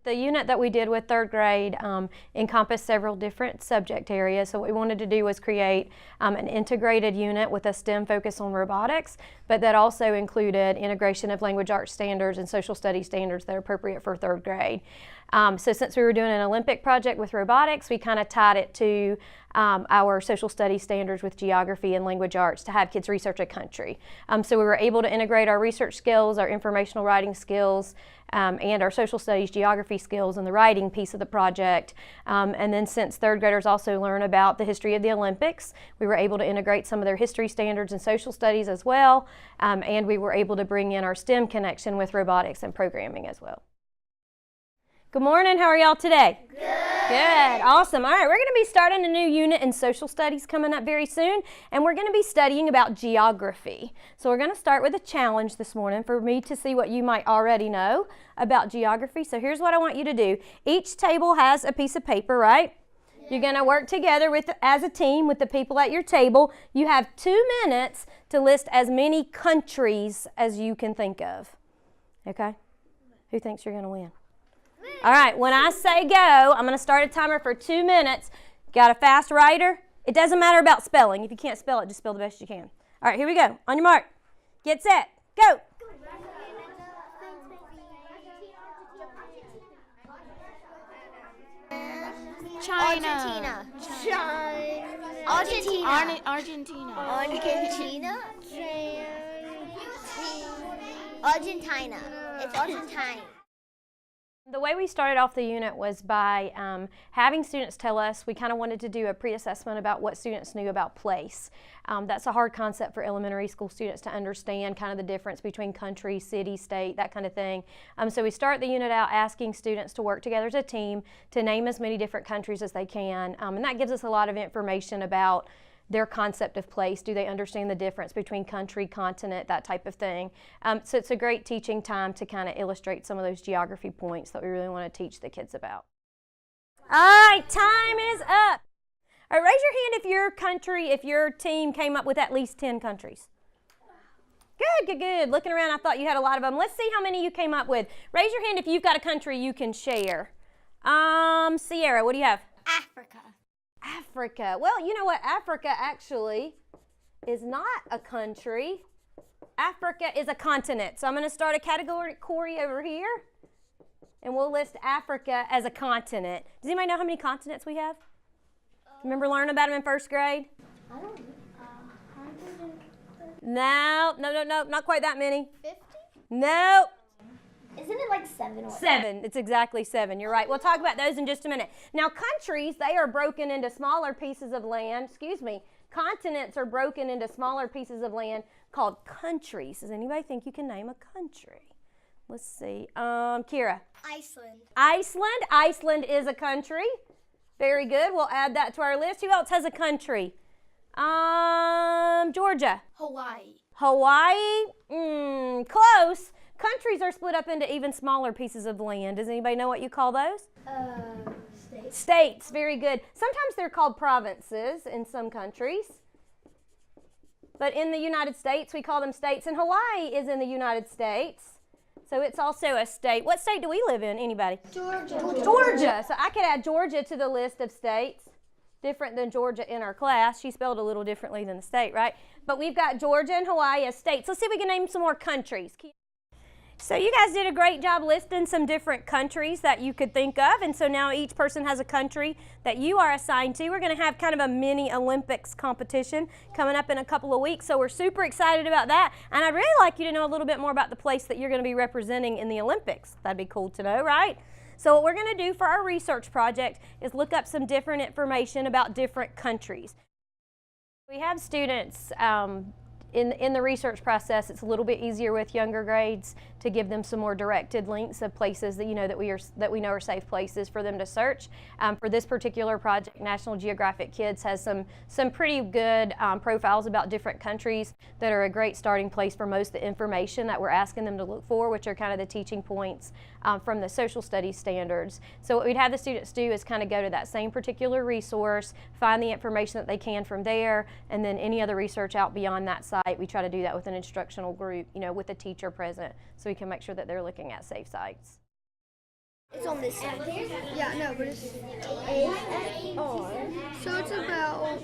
The unit that we did with third grade encompassed several different subject areas. So what we wanted to do was create an integrated unit with a STEM focus on robotics, but that also included integration of language arts standards and social studies standards that are appropriate for third grade. So since we were doing an Olympic project with robotics, we kind of tied it to our social studies standards with geography and language arts to have kids research a country. So we were able to integrate our research skills, our informational writing skills, and our social studies geography skills in the writing piece of the project. And then since third graders also learn about the history of the Olympics, we were able to integrate some of their history standards and social studies as well. And we were able to bring in our STEM connection with robotics and programming as well. Good morning, how are y'all today? Good. Good, awesome. All right, we're going to be starting a new unit in social studies coming up very soon, and we're going to be studying about geography. So we're going to start with a challenge this morning for me to see what you might already know about geography. So here's what I want you to do. Each table has a piece of paper, right? Yeah. You're going to work together as a team with the people at your table. You have 2 minutes to list as many countries as you can think of. Okay? Who thinks you're going to win? All right, when I say go, I'm going to start a timer for 2 minutes. Got a fast writer? It doesn't matter about spelling. If you can't spell it, just spell the best you can. All right, here we go. On your mark. Get set. Go. China. Argentina. Argentina. It's Argentine. The way we started off the unit was by having students tell us. We kind of wanted to do a pre-assessment about what students knew about place. That's a hard concept for elementary school students to understand, kind of the difference between country, city, state, that kind of thing. So we start the unit out asking students to work together as a team to name as many different countries as they can. And that gives us a lot of information about their concept of place. Do they understand the difference between country, continent, that type of thing? So it's a great teaching time to kind of illustrate some of those geography points that we really want to teach the kids about. All right, time is up. All right, raise your hand if your team came up with at least 10 countries. Good, good, good. Looking around, I thought you had a lot of them. Let's see how many you came up with. Raise your hand if you've got a country you can share. Sierra, what do you have? Africa. Africa. Well, you know what? Africa actually is not a country. Africa is a continent. So I'm going to start a category over here, and we'll list Africa as a continent. Does anybody know how many continents we have? Remember learning about them in first grade? I don't know. No, not quite that many. 50? Nope. Isn't it like 7 or 7. It's exactly 7. You're right. We'll talk about those in just a minute. Now, countries, they are broken into smaller pieces of land. Continents are broken into smaller pieces of land called countries. Does anybody think you can name a country? Let's see. Kira. Iceland. Iceland is a country. Very good. We'll add that to our list. Who else has a country? Georgia. Hawaii. Close. Countries are split up into even smaller pieces of land. Does anybody know what you call those? States. States, very good. Sometimes they're called provinces in some countries. But in the United States, we call them states. And Hawaii is in the United States. So it's also a state. What state do we live in? Anybody? Georgia. So I could add Georgia to the list of states. Different than Georgia in our class. She spelled a little differently than the state, right? But we've got Georgia and Hawaii as states. Let's see if we can name some more countries. So you guys did a great job listing some different countries that you could think of, and so now each person has a country that you are assigned to. We're going to have kind of a mini Olympics competition coming up in a couple of weeks, so we're super excited about that. And I'd really like you to know a little bit more about the place that you're going to be representing in the Olympics. That'd be cool to know, right? So what we're going to do for our research project is look up some different information about different countries. We have students in the research process. It's a little bit easier with younger grades to give them some more directed links of places that that we know are safe places for them to search. For this particular project, National Geographic Kids has some pretty good profiles about different countries that are a great starting place for most of the information that we're asking them to look for, which are kind of the teaching points from the social studies standards. So what we'd have the students do is kind of go to that same particular resource, find the information that they can from there, and then any other research out beyond that site. We try to do that with an instructional group, with a teacher present, so we can make sure that they're looking at safe sites. It's on this side. Yeah, no, but it's A-R. so it's about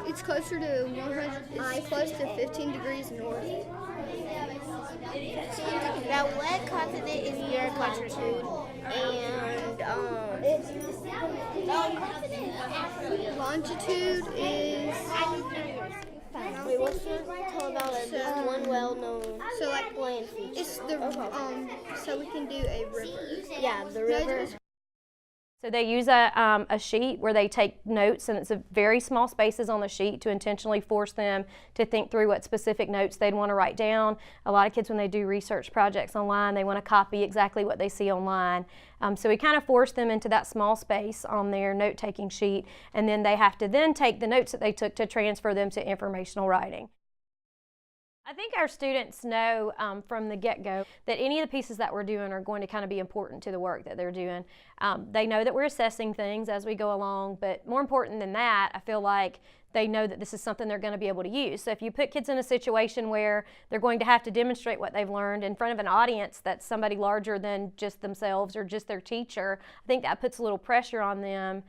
it's closer to 100. It's close to 15 degrees north. Now, what continent is your longitude? And Longitude is wait, what's yours? Tell about this one well-known so like land feature. it's the so we can do a river. Yeah, the river. So they use a sheet where they take notes, and it's a very small spaces on the sheet to intentionally force them to think through what specific notes they'd want to write down. A lot of kids, when they do research projects online, they want to copy exactly what they see online. So we kind of force them into that small space on their note-taking sheet, and then they have to then take the notes that they took to transfer them to informational writing. I think our students know from the get-go that any of the pieces that we're doing are going to kind of be important to the work that they're doing. They know that we're assessing things as we go along, but more important than that, I feel like they know that this is something they're going to be able to use. So if you put kids in a situation where they're going to have to demonstrate what they've learned in front of an audience that's somebody larger than just themselves or just their teacher, I think that puts a little pressure on them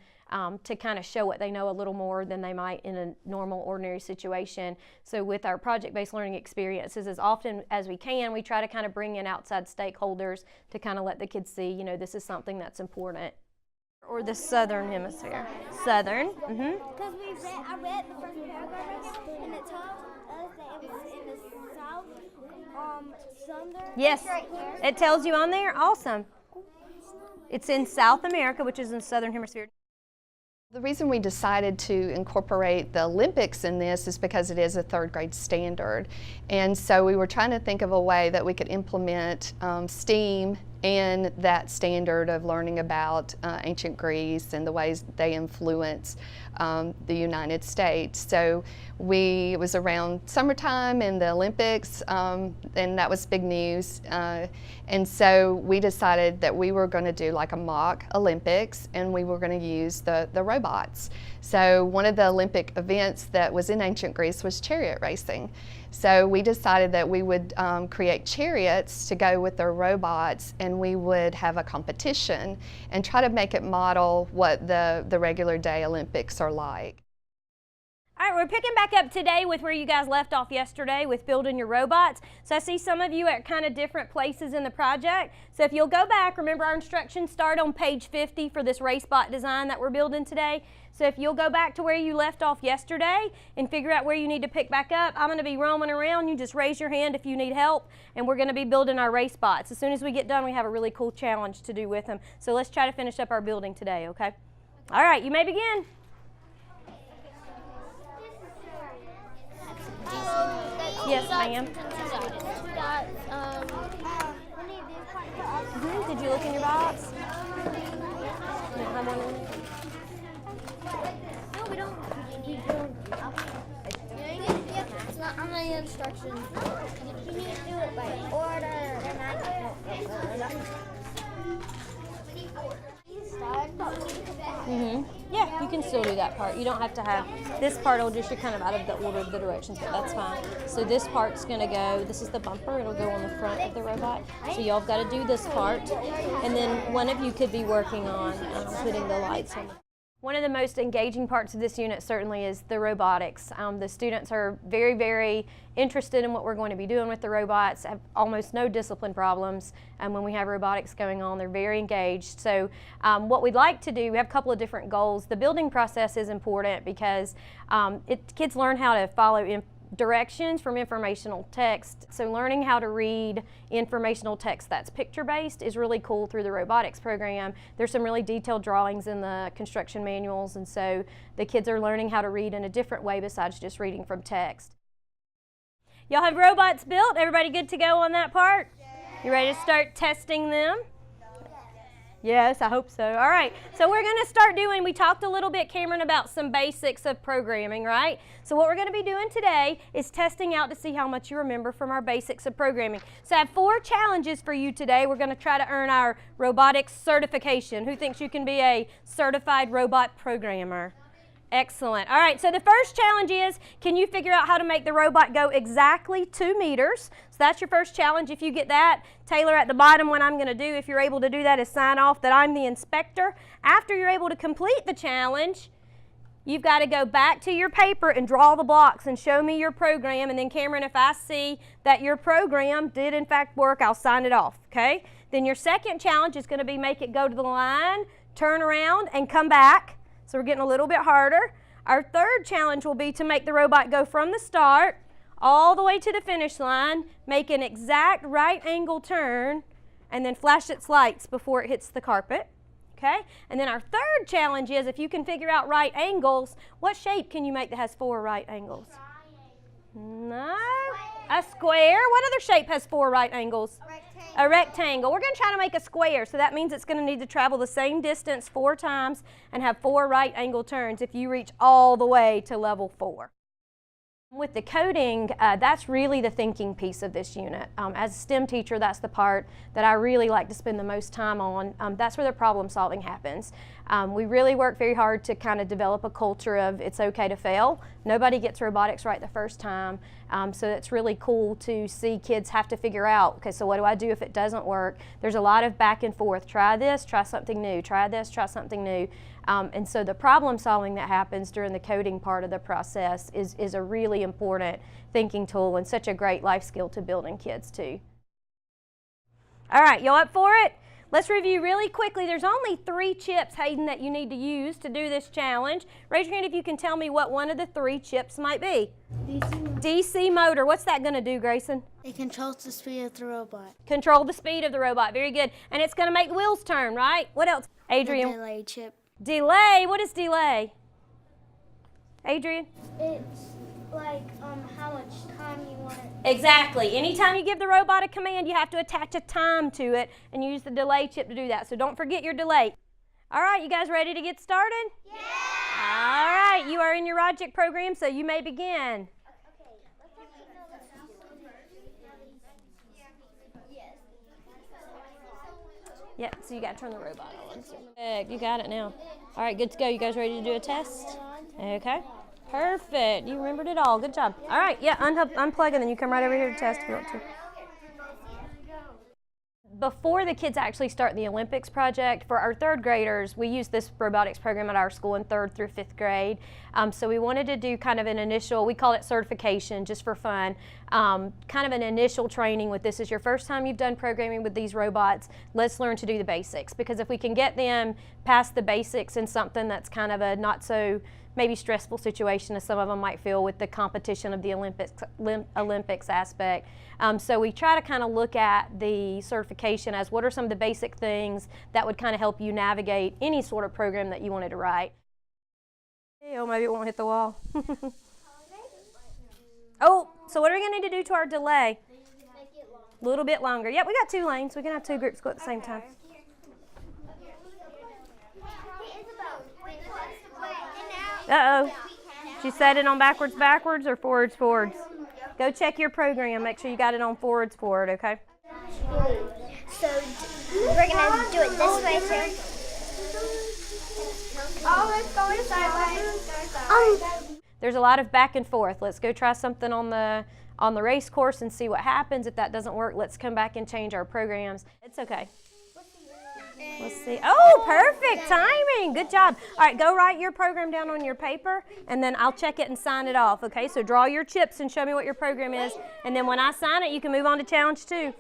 to kind of show what they know a little more than they might in a normal, ordinary situation. So with our project-based learning experiences, as often as we can, we try to kind of bring in outside stakeholders to kind of let the kids see, you know, this is something that's important. Or the southern hemisphere. Southern. Mm-hmm. Because I read the first paragraph, and it told us that it was in the south, southern. Yes, Right here. it tells you on there. Awesome. It's in South America, which is in the southern hemisphere. The reason we decided to incorporate the Olympics in this is because it is a third grade standard. And so we were trying to think of a way that we could implement STEAM and that standard of learning about ancient Greece and the ways they influence the United States. So it was around summertime in the Olympics, and that was big news. And so we decided that we were going to do like a mock Olympics, and we were going to use the robots. So one of the Olympic events that was in ancient Greece was chariot racing. So we decided that we would create chariots to go with their robots, and we would have a competition and try to make it model what the regular day Olympics are like. All right, we're picking back up today with where you guys left off yesterday with building your robots. So I see some of you at kind of different places in the project. So if you'll go back, remember our instructions start on page 50 for this race bot design that we're building today. So if you'll go back to where you left off yesterday and figure out where you need to pick back up, I'm going to be roaming around. You just raise your hand if you need help, and we're going to be building our race bots. As soon as we get done, we have a really cool challenge to do with them. So let's try to finish up our building today, okay? All right, you may begin. Yes, ma'am. Did you look in your box? You don't have one in there? No, we don't. It's not on the instructions. You need to do it by order. Yeah, you can still do that part. You don't have to have, this part will just, you're kind of out of the order of the directions, but that's fine. So this part's gonna go, this is the bumper, it'll go on the front of the robot. So y'all have got to do this part. And then one of you could be working on putting the lights on. One of the most engaging parts of this unit certainly is the robotics. The students are very, very interested in what we're going to be doing with the robots, have almost no discipline problems. And when we have robotics going on, they're very engaged. So what we'd like to do, we have a couple of different goals. The building process is important because kids learn how to follow directions from informational text. So learning how to read informational text that's picture-based is really cool through the robotics program. There's some really detailed drawings in the construction manuals, and so the kids are learning how to read in a different way besides just reading from text. Y'all have robots built? Everybody good to go on that part? You ready to start testing them? Yes, I hope so. All right, so we're going to start doing, we talked a little bit, Cameron, about some basics of programming, right? So what we're going to be doing today is testing out to see how much you remember from our basics of programming. So I have 4 challenges for you today. We're going to try to earn our robotics certification. Who thinks you can be a certified robot programmer? Excellent. All right, so the first challenge is, can you figure out how to make the robot go exactly 2 meters? So that's your first challenge. If you get that, Taylor, at the bottom, what I'm going to do, if you're able to do that, is sign off that I'm the inspector. After you're able to complete the challenge, you've got to go back to your paper and draw the blocks and show me your program. And then, Cameron, if I see that your program did in fact work, I'll sign it off, okay? Then your second challenge is going to be make it go to the line, turn around, and come back. So we're getting a little bit harder. Our third challenge will be to make the robot go from the start all the way to the finish line, make an exact right angle turn, and then flash its lights before it hits the carpet. Okay? And then our third challenge is, if you can figure out right angles, what shape can you make that has 4 right angles? No? A square? What other shape has 4 right angles? A rectangle. We're going to try to make a square, so that means it's going to need to travel the same distance 4 times and have 4 right angle turns if you reach all the way to level 4. With the coding, that's really the thinking piece of this unit. As a STEM teacher, that's the part that I really like to spend the most time on. That's where the problem solving happens. We really work very hard to kind of develop a culture of it's okay to fail. Nobody gets robotics right the first time. So it's really cool to see kids have to figure out, okay, so what do I do if it doesn't work? There's a lot of back and forth. Try this, try something new. Try this, try something new. And so the problem solving that happens during the coding part of the process is a really important thinking tool and such a great life skill to build in kids too. All right, y'all up for it? Let's review really quickly. There's only 3 chips, Hayden, that you need to use to do this challenge. Raise your hand if you can tell me what one of the 3 chips might be. DC motor. What's that going to do, Grayson? It controls the speed of the robot. Control the speed of the robot. Very good. And it's going to make the wheels turn, right? What else? Adrian? The delay chip. Delay. What is delay? Adrian? It's like how much time you want it. Exactly. Anytime you give the robot a command, you have to attach a time to it and use the delay chip to do that. So don't forget your delay. All right, you guys ready to get started? Yeah! All right, you are in your Robotics program, so you may begin. Yep, so you got to turn the robot on. Perfect, you got it now. All right, good to go. You guys ready to do a test? Okay. Perfect. You remembered it all. Good job. All right, yeah, unplug and then you come right over here to test if you want to. Before the kids actually start the Olympics project, for our 3rd graders, we use this robotics program at our school in 3rd through 5th grade. So we wanted to do kind of an initial, we call it certification just for fun, kind of an initial training with this is your first time you've done programming with these robots. Let's learn to do the basics, because if we can get them past the basics in something that's kind of a not so maybe stressful situation as some of them might feel with the competition of the Olympics aspect. So we try to kind of look at the certification as what are some of the basic things that would kind of help you navigate any sort of program that you wanted to write. Oh, maybe it won't hit the wall. Oh, so what are we going to need to do to our delay? A little bit longer. Yep, we got 2 lanes. We can have 2 groups go at the same time. Uh-oh. Did you set it on backwards or forwards? Go check your program. Make sure you got it on forward, okay? So we're going to do it this way too. Oh, it's going sideways. There's a lot of back and forth. Let's go try something on the race course and see what happens. If that doesn't work, let's come back and change our programs. It's okay. Let's see. Oh, perfect timing. Good job. All right, go write your program down on your paper, and then I'll check it and sign it off, okay? So draw your chips and show me what your program is, and then when I sign it, you can move on to challenge 2.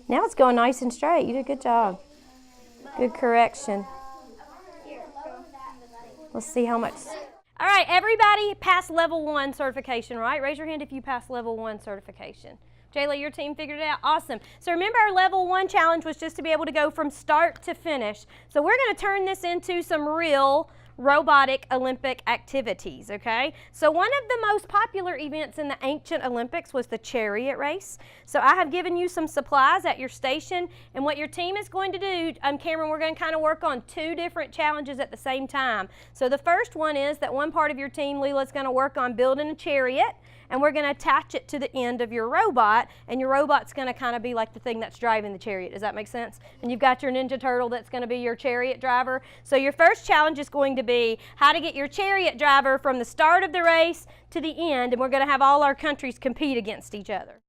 Now it's going nice and straight. You did a good job. Good correction. Let's see how much. All right, everybody passed level 1 certification, right? Raise your hand if you passed level 1 certification. Jayla, your team figured it out. Awesome. So remember, our level 1 challenge was just to be able to go from start to finish. So we're going to turn this into some real robotic Olympic activities, okay? So one of the most popular events in the ancient Olympics was the chariot race. So I have given you some supplies at your station, and what your team is going to do, Cameron, we're going to kind of work on 2 different challenges at the same time. So the first one is that one part of your team, Leela's going to work on building a chariot, and we're going to attach it to the end of your robot, and your robot's going to kind of be like the thing that's driving the chariot. Does that make sense? And you've got your Ninja Turtle that's going to be your chariot driver. So your first challenge is going to be how to get your chariot driver from the start of the race to the end, and we're going to have all our countries compete against each other.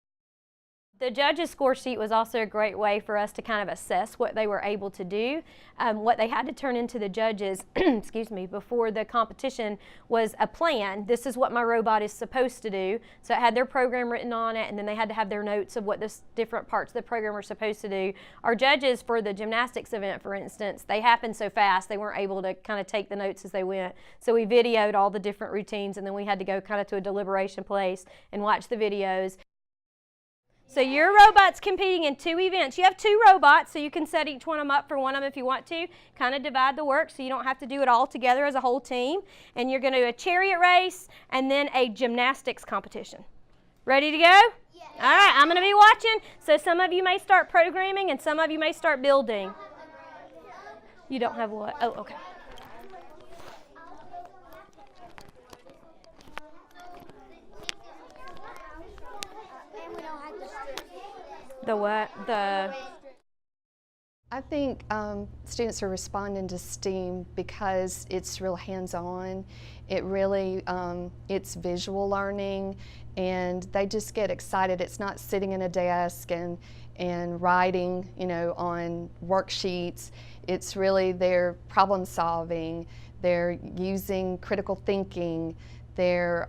The judges' score sheet was also a great way for us to kind of assess what they were able to do. What they had to turn into the judges, excuse me, before the competition was a plan. This is what my robot is supposed to do. So it had their program written on it, and then they had to have their notes of what the different parts of the program were supposed to do. Our judges for the gymnastics event, for instance, they happened so fast they weren't able to kind of take the notes as they went. So we videoed all the different routines, and then we had to go kind of to a deliberation place and watch the videos. So your robot's competing in 2 events. You have 2 robots, so you can set each one of them up for one of them if you want to. Kind of divide the work so you don't have to do it all together as a whole team. And you're going to do a chariot race and then a gymnastics competition. Ready to go? Yeah. All right, I'm going to be watching. So some of you may start programming and some of you may start building. You don't have what? Oh, okay. The what? I think students are responding to STEAM because it's real hands-on. It really, it's visual learning, and they just get excited. It's not sitting in a desk and writing, you know, on worksheets. It's really their problem solving. They're using critical thinking. They're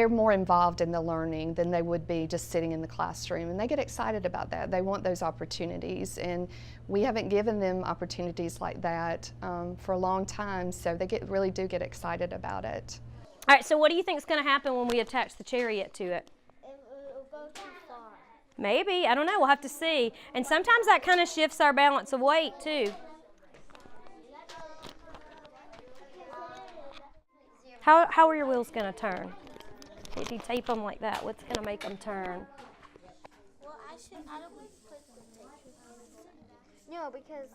more involved in the learning than they would be just sitting in the classroom, and they get excited about that. They want those opportunities, and we haven't given them opportunities like that for a long time, so they really do get excited about it. All right, so what do you think is going to happen when we attach the chariot to it? It'll go too far. Maybe, I don't know, we'll have to see. And sometimes that kind of shifts our balance of weight too. How are your wheels going to turn? If you tape them like that, what's going to make them turn? Well, I don't put the tape. No, because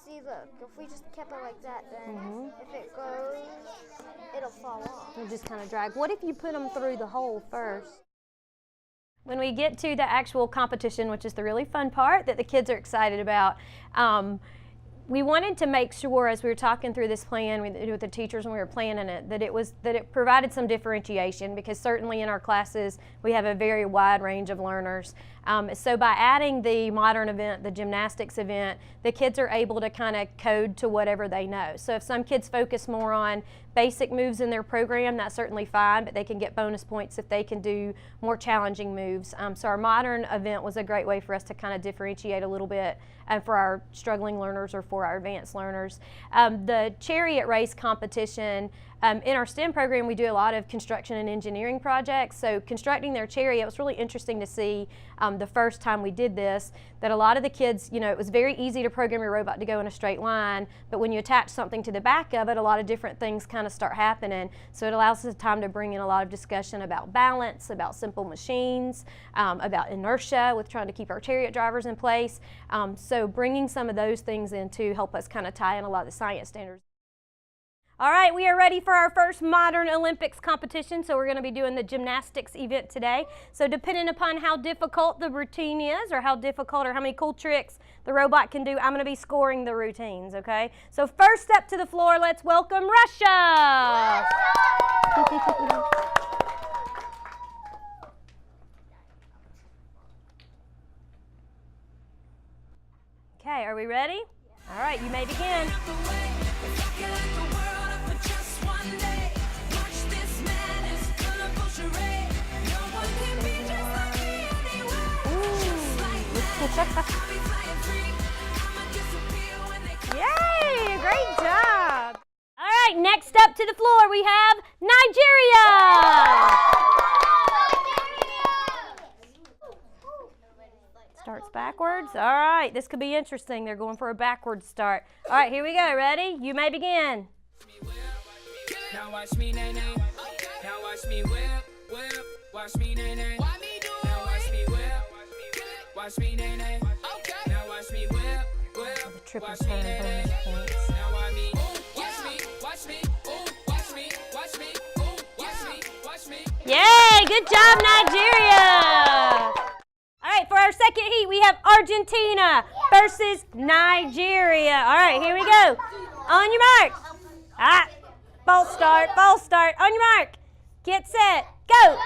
see, look, if we just kept it like that, then if it goes, it'll fall off. It'll just kind of drag. What if you put them through the hole first? When we get to the actual competition, which is the really fun part that the kids are excited about, we wanted to make sure, as we were talking through this plan with the teachers when we were planning it, that it provided some differentiation, because certainly in our classes we have a very wide range of learners. So by adding the modern event, the gymnastics event, the kids are able to kind of code to whatever they know. So if some kids focus more on basic moves in their program, that's certainly fine, but they can get bonus points if they can do more challenging moves. So our modern event was a great way for us to kind of differentiate a little bit for our struggling learners or for our advanced learners. The chariot race competition, in our STEM program we do a lot of construction and engineering projects. So constructing their chariot, it was really interesting to see the first time we did this, that a lot of the kids, you know, it was very easy to program your robot to go in a straight line, but when you attach something to the back of it, a lot of different things kind of start happening. So it allows us time to bring in a lot of discussion about balance, about simple machines, about inertia with trying to keep our chariot drivers in place. So bringing some of those things in to help us kind of tie in a lot of the science standards. All right, we are ready for our first modern Olympics competition. So we're going to be doing the gymnastics event today. So depending upon how difficult the routine is, or how difficult or how many cool tricks the robot can do, I'm going to be scoring the routines, okay? So first step to the floor, let's welcome Russia. Okay, are we ready? All right, you may begin. Yay, great job. All right, next up to the floor we have Nigeria. Starts backwards. All right, this could be interesting. They're going for a backwards start. All right, here we go. Ready? You may begin. Now watch me, nay, nay. Now watch me whip. Watch me, nay, nay. Now watch me whip. Watch me, nay, nay. Now watch me whip. The triple turn bonus points. Now watch me. Watch me. Watch me. Watch me. Watch me. Watch me. Yay, good job, Nigeria. All right, for our second heat, we have Argentina versus Nigeria. All right, here we go. On your mark. False start, false start. On your mark. Get set, go.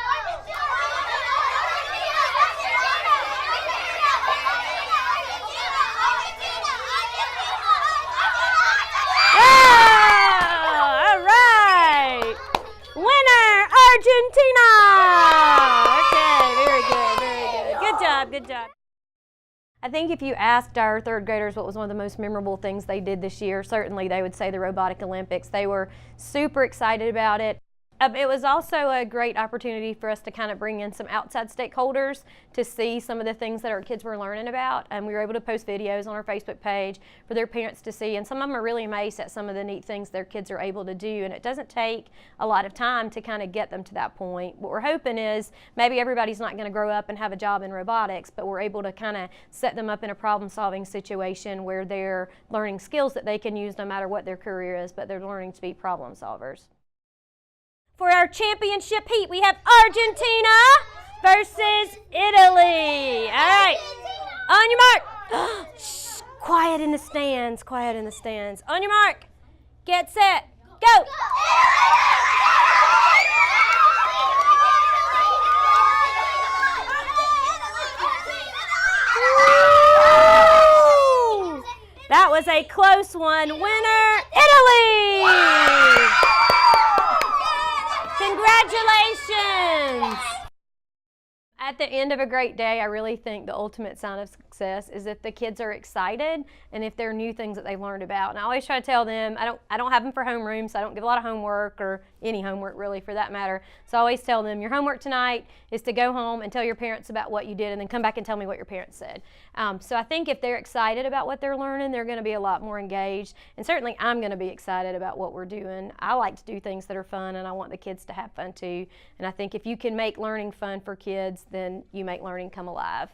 All right. Winner, Argentina. Okay, very good, very good. Good job, good job. I think if you asked our third graders what was one of the most memorable things they did this year, certainly they would say the Robotic Olympics. They were super excited about it. It was also a great opportunity for us to kind of bring in some outside stakeholders to see some of the things that our kids were learning about. And we were able to post videos on our Facebook page for their parents to see. And some of them are really amazed at some of the neat things their kids are able to do. And it doesn't take a lot of time to kind of get them to that point. What we're hoping is maybe everybody's not going to grow up and have a job in robotics, but we're able to kind of set them up in a problem-solving situation where they're learning skills that they can use no matter what their career is, but they're learning to be problem solvers. For our championship heat, we have Argentina versus Italy. All right, on your mark. Shh, quiet in the stands, quiet in the stands. On your mark, get set, go. Woo! That was a close one. Winner, Italy! Congratulations! At the end of a great day, I really think the ultimate sign of success is if the kids are excited and if there are new things that they've learned about. And I always try to tell them, I don't have them for homeroom, so I don't give a lot of homework or any homework really for that matter. So I always tell them, your homework tonight is to go home and tell your parents about what you did and then come back and tell me what your parents said. So I think if they're excited about what they're learning, they're going to be a lot more engaged. And certainly I'm going to be excited about what we're doing. I like to do things that are fun and I want the kids to have fun too. And I think if you can make learning fun for kids, then you make learning come alive.